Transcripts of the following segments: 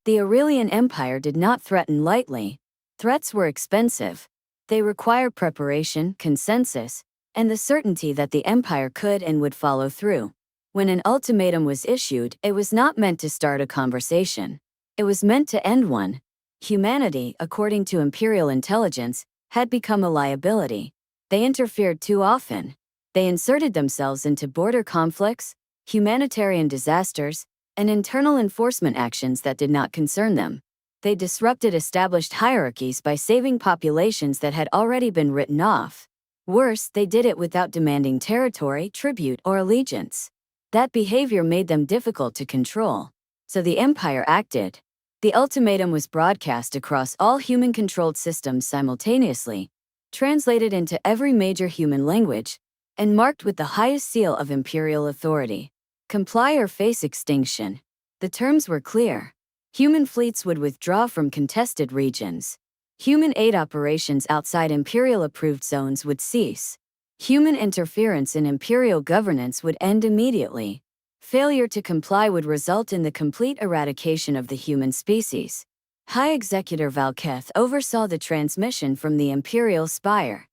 The Aurelian Empire did not threaten lightly. Threats were expensive. They required preparation, consensus, and the certainty that the empire could and would follow through. When an ultimatum was issued, it was not meant to start a conversation. It was meant to end one. Humanity, according to imperial intelligence, had become a liability. They interfered too often. They inserted themselves into border conflicts, humanitarian disasters, and internal enforcement actions that did not concern them. They disrupted established hierarchies by saving populations that had already been written off. Worse, they did it without demanding territory, tribute, or allegiance. That behavior made them difficult to control. So the empire acted. The ultimatum was broadcast across all human-controlled systems simultaneously, translated into every major human language, and marked with the highest seal of imperial authority. Comply or face extinction. The terms were clear. Human fleets would withdraw from contested regions. Human aid operations outside imperial-approved zones would cease. Human interference in imperial governance would end immediately. Failure to comply would result in the complete eradication of the human species. High Executor Valketh oversaw the transmission from the imperial spire.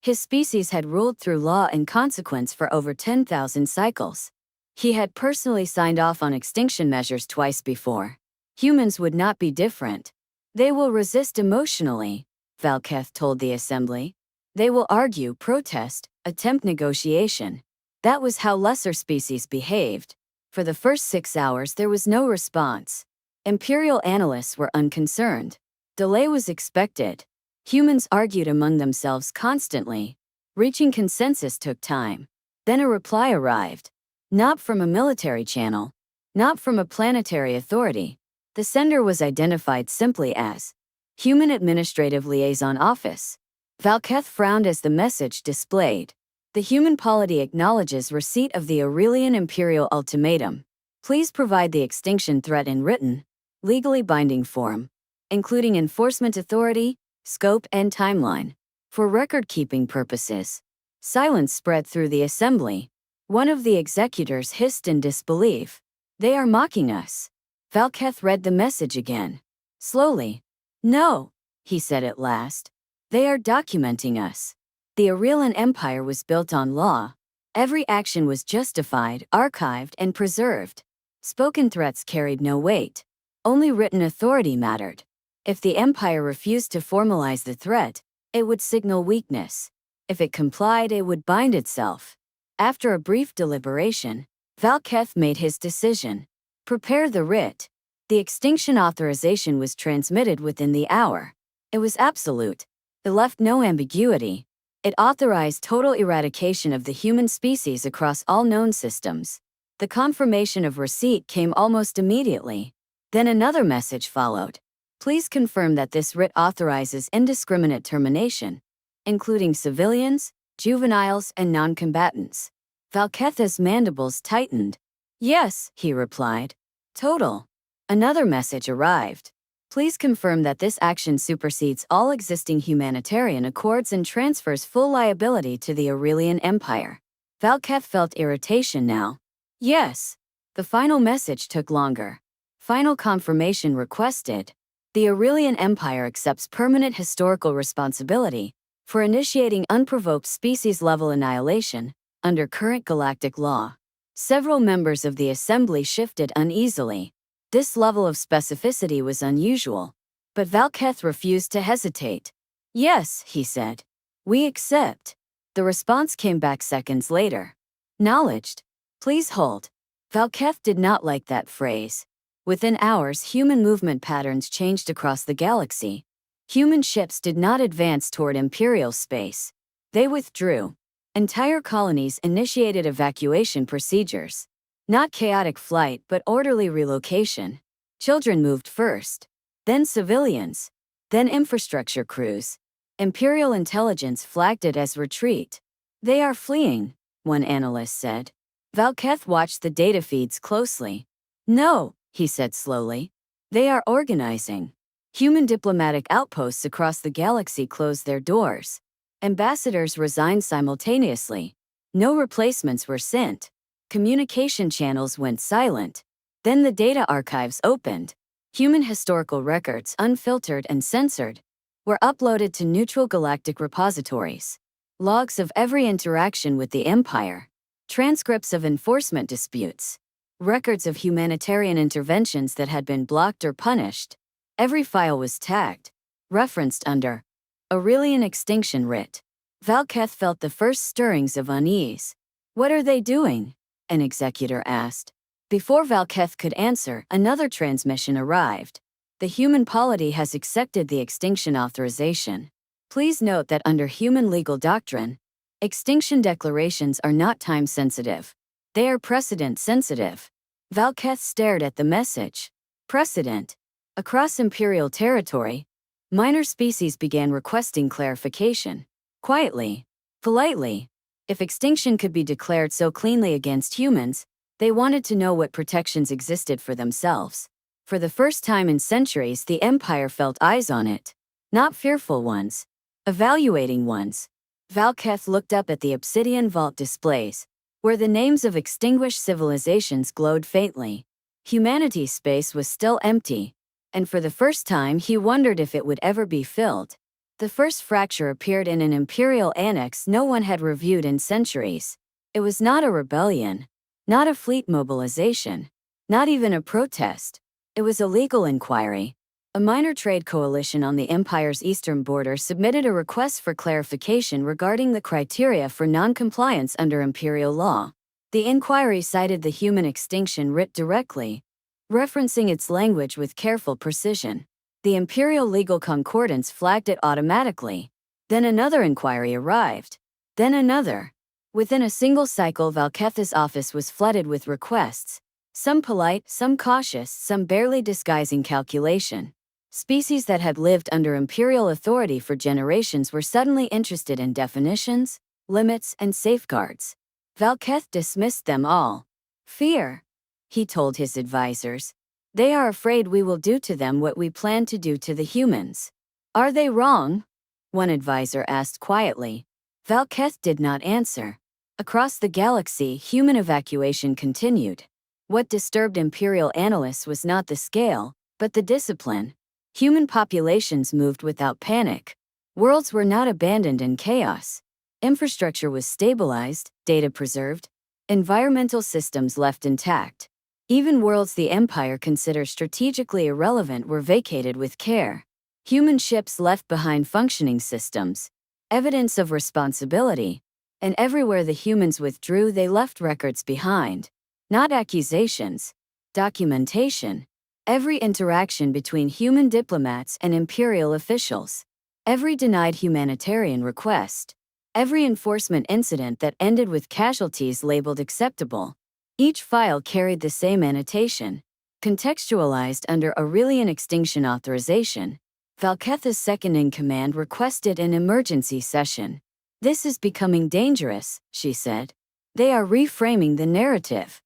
His species had ruled through law and consequence for over 10,000 cycles. He had personally signed off on extinction measures twice before. Humans would not be different. They will resist emotionally, Valketh told the assembly. They will argue, protest, attempt negotiation. That was how lesser species behaved. For the first 6 hours there was no response. Imperial analysts were unconcerned. Delay was expected. Humans argued among themselves constantly. Reaching consensus took time. Then a reply arrived. Not from a military channel. Not from a planetary authority. The sender was identified simply as Human Administrative Liaison Office. Valketh frowned as the message displayed. The human polity acknowledges receipt of the Aurelian Imperial Ultimatum. Please provide the extinction threat in written, legally binding form, including enforcement authority, scope, and timeline. For record-keeping purposes. Silence spread through the assembly. One of the executors hissed in disbelief. They are mocking us. Valketh read the message again. Slowly. No, he said at last. They are documenting us. The Aurelian Empire was built on law. Every action was justified, archived, and preserved. Spoken threats carried no weight. Only written authority mattered. If the Empire refused to formalize the threat, it would signal weakness. If it complied, it would bind itself. After a brief deliberation, Valketh made his decision. Prepare the writ. The extinction authorization was transmitted within the hour. It was absolute. It left no ambiguity. It authorized total eradication of the human species across all known systems. The confirmation of receipt came almost immediately. Then another message followed. Please confirm that this writ authorizes indiscriminate termination, including civilians, juveniles, and non-combatants. Valketh's mandibles tightened. Yes, he replied. Total. Another message arrived. Please confirm that this action supersedes all existing humanitarian accords and transfers full liability to the Aurelian Empire. Valketh felt irritation now. Yes. The final message took longer. Final confirmation requested. The Aurelian Empire accepts permanent historical responsibility for initiating unprovoked species-level annihilation under current galactic law. Several members of the assembly shifted uneasily. This level of specificity was unusual, but Valketh refused to hesitate. Yes, he said. We accept. The response came back seconds later. Acknowledged. Please hold. Valketh did not like that phrase. Within hours, human movement patterns changed across the galaxy. Human ships did not advance toward imperial space. They withdrew. Entire colonies initiated evacuation procedures. Not chaotic flight, but orderly relocation. Children moved first. Then civilians. Then infrastructure crews. Imperial intelligence flagged it as retreat. They are fleeing, one analyst said. Valketh watched the data feeds closely. No, he said slowly. They are organizing. Human diplomatic outposts across the galaxy closed their doors. Ambassadors resigned simultaneously. No replacements were sent. Communication channels went silent. Then the data archives opened. Human historical records, unfiltered and censored, were uploaded to neutral galactic repositories. Logs of every interaction with the Empire, transcripts of enforcement disputes, records of humanitarian interventions that had been blocked or punished. Every file was tagged, referenced under Aurelian Extinction writ. Valketh felt the first stirrings of unease. "What are they doing?" an executor asked. Before Valketh could answer, another transmission arrived. "The human polity has accepted the extinction authorization. Please note that under human legal doctrine, extinction declarations are not time-sensitive. They are precedent-sensitive." Valketh stared at the message. Precedent. Across Imperial territory, minor species began requesting clarification. Quietly, politely. If extinction could be declared so cleanly against humans, they wanted to know what protections existed for themselves. For the first time in centuries, the Empire felt eyes on it. Not fearful ones. Evaluating ones. Valketh looked up at the obsidian vault displays, where the names of extinguished civilizations glowed faintly. Humanity's space was still empty, and for the first time he wondered if it would ever be filled. The first fracture appeared in an imperial annex no one had reviewed in centuries. It was not a rebellion. Not a fleet mobilization. Not even a protest. It was a legal inquiry. A minor trade coalition on the Empire's eastern border submitted a request for clarification regarding the criteria for non-compliance under imperial law. The inquiry cited the human extinction writ directly, referencing its language with careful precision. The imperial legal concordance flagged it automatically. Then another inquiry arrived. Then another. Within a single cycle, Valketh's office was flooded with requests, some polite, some cautious, some barely disguising calculation. Species that had lived under imperial authority for generations were suddenly interested in definitions, limits, and safeguards. Valketh dismissed them all. "Fear," he told his advisors. "They are afraid we will do to them what we plan to do to the humans." "Are they wrong?" one advisor asked quietly. Valketh did not answer. Across the galaxy, human evacuation continued. What disturbed imperial analysts was not the scale, but the discipline. Human populations moved without panic. Worlds were not abandoned in chaos. Infrastructure was stabilized, data preserved, environmental systems left intact. Even worlds the Empire considered strategically irrelevant were vacated with care. Human ships left behind functioning systems, evidence of responsibility, and everywhere the humans withdrew, they left records behind. Not accusations, documentation. Every interaction between human diplomats and imperial officials. Every denied humanitarian request. Every enforcement incident that ended with casualties labeled acceptable. Each file carried the same annotation, contextualized under Aurelian Extinction authorization. Valketh's second-in-command requested an emergency session. "This is becoming dangerous," she said. "They are reframing the narrative."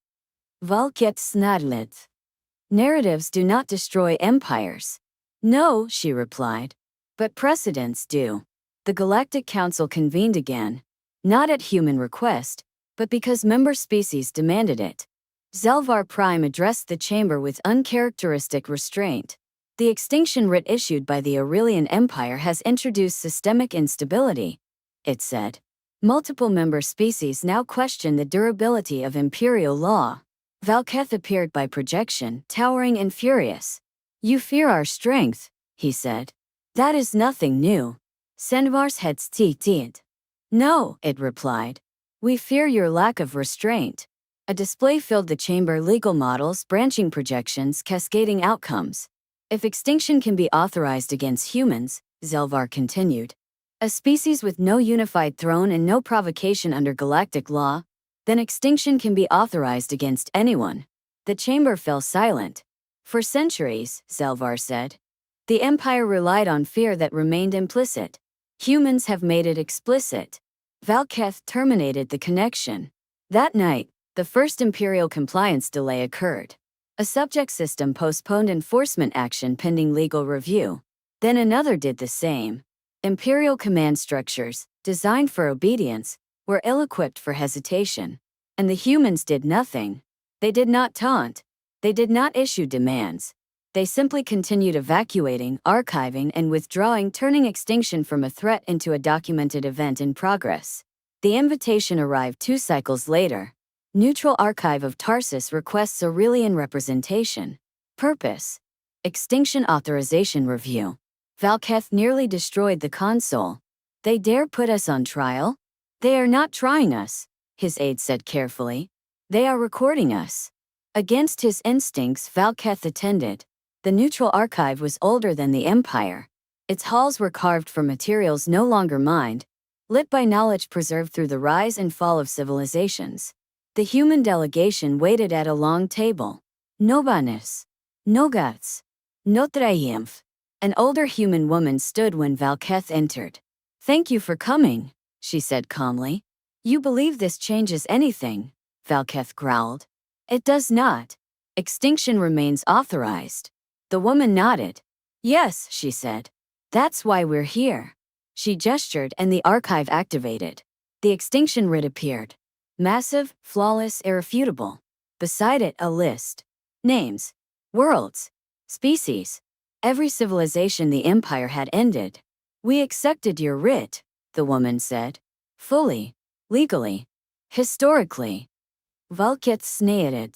Valketh snarled. "Narratives do not destroy empires." "No," she replied. "But precedents do." The Galactic Council convened again, not at human request, but because member species demanded it. Zelvar Prime addressed the chamber with uncharacteristic restraint. "The extinction writ issued by the Aurelian Empire has introduced systemic instability," it said. "Multiple member species now question the durability of imperial law." Valketh appeared by projection, towering and furious. "You fear our strength," he said. "That is nothing new." Senvar's head tilted. "No," it replied. "We fear your lack of restraint." A display filled the chamber, legal models, branching projections, cascading outcomes. "If extinction can be authorized against humans," Zelvar continued, "a species with no unified throne and no provocation under galactic law, then extinction can be authorized against anyone." The chamber fell silent. "For centuries," Zelvar said, "the Empire relied on fear that remained implicit. Humans have made it explicit." Valketh terminated the connection. That night, the first imperial compliance delay occurred. A subject system postponed enforcement action pending legal review. Then another did the same. Imperial command structures, designed for obedience, were ill-equipped for hesitation. And the humans did nothing. They did not taunt. They did not issue demands. They simply continued evacuating, archiving, and withdrawing, turning extinction from a threat into a documented event in progress. The invitation arrived 2 cycles later. Neutral Archive of Tarsus requests Aurelian representation. Purpose: Extinction Authorization Review. Valketh nearly destroyed the console. They dare put us on trial? They are not trying us, his aide said carefully. They are recording us. Against his instincts, Valketh attended. The Neutral Archive was older than the Empire. Its halls were carved from materials no longer mined, lit by knowledge preserved through the rise and fall of civilizations. The human delegation waited at a long table. No banes. No guts. No triumph. An older human woman stood when Valketh entered. "Thank you for coming," she said calmly. "You believe this changes anything?" Valketh growled. "It does not. Extinction remains authorized." The woman nodded. "Yes," she said. "That's why we're here." She gestured and the archive activated. The extinction writ appeared. Massive, flawless, irrefutable. Beside it, a list. Names. Worlds. Species. Every civilization the Empire had ended. "We accepted your writ," the woman said. "Fully. Legally. Historically." Valketh sneered.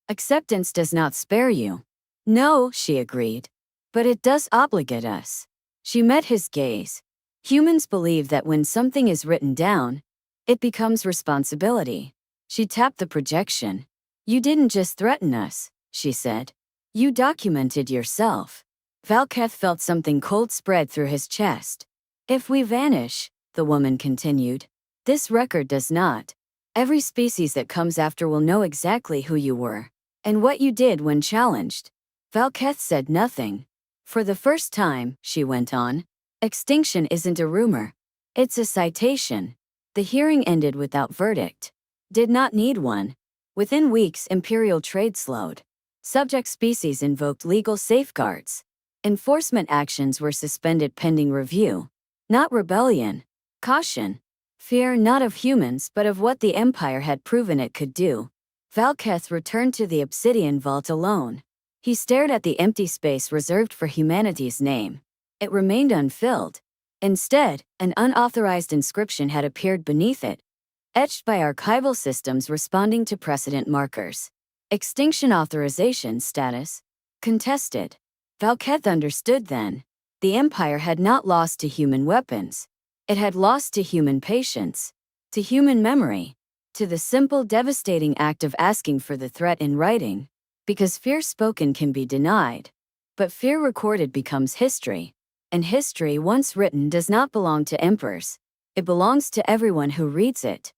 "Acceptance does not spare you." "No," she agreed. "But it does obligate us." She met his gaze. Humans believe that when something is written down, it becomes responsibility. She tapped the projection. "You didn't just threaten us," she said. "You documented yourself." Valketh felt something cold spread through his chest. "If we vanish," the woman continued, "this record does not. Every species that comes after will know exactly who you were and what you did when challenged." Valketh said nothing. "For the first time," she went on, "extinction isn't a rumor. It's a citation." The hearing ended without verdict. Did not need one. Within weeks, imperial trade slowed. Subject species invoked legal safeguards. Enforcement actions were suspended pending review. Not rebellion. Caution. Fear not of humans but of what the Empire had proven it could do. Valketh returned to the obsidian vault alone. He stared at the empty space reserved for humanity's name. It remained unfilled. Instead, an unauthorized inscription had appeared beneath it, etched by archival systems responding to precedent markers. Extinction authorization status contested. Valketh understood then. The Empire had not lost to human weapons. It had lost to human patience, to human memory, to the simple, devastating act of asking for the threat in writing. Because fear spoken can be denied. But fear recorded becomes history. And history once written does not belong to emperors. It belongs to everyone who reads it.